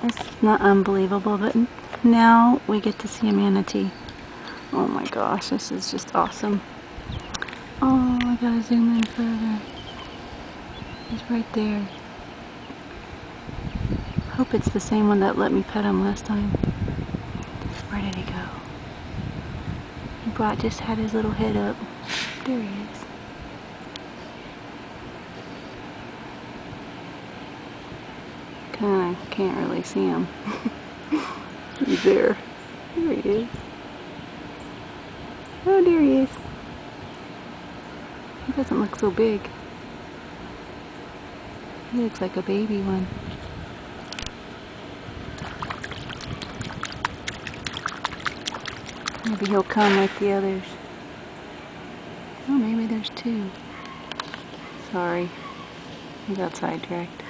It's not unbelievable, but now we get to see a manatee. Oh my gosh, this is just awesome. Oh, I gotta zoom in further. He's right there. Hope it's the same one that let me pet him last time. Where did he go? He just had his little head up. There he is. Kinda can't really see him. He's there. There he is. Oh, there he is. He doesn't look so big. He looks like a baby one. Maybe he'll come like the others. Oh, maybe there's two. Sorry, I got sidetracked.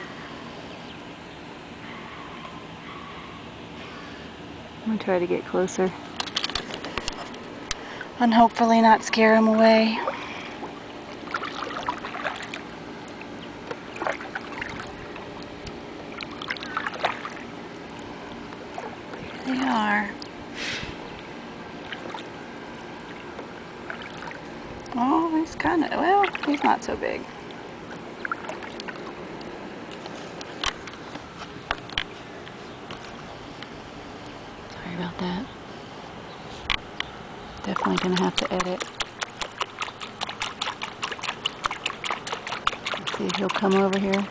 I'm gonna try to get closer and hopefully not scare him away. There they are. Oh, he's kind of, well, he's not so big. Sorry about that. Definitely gonna have to edit. Let's see if he'll come over here.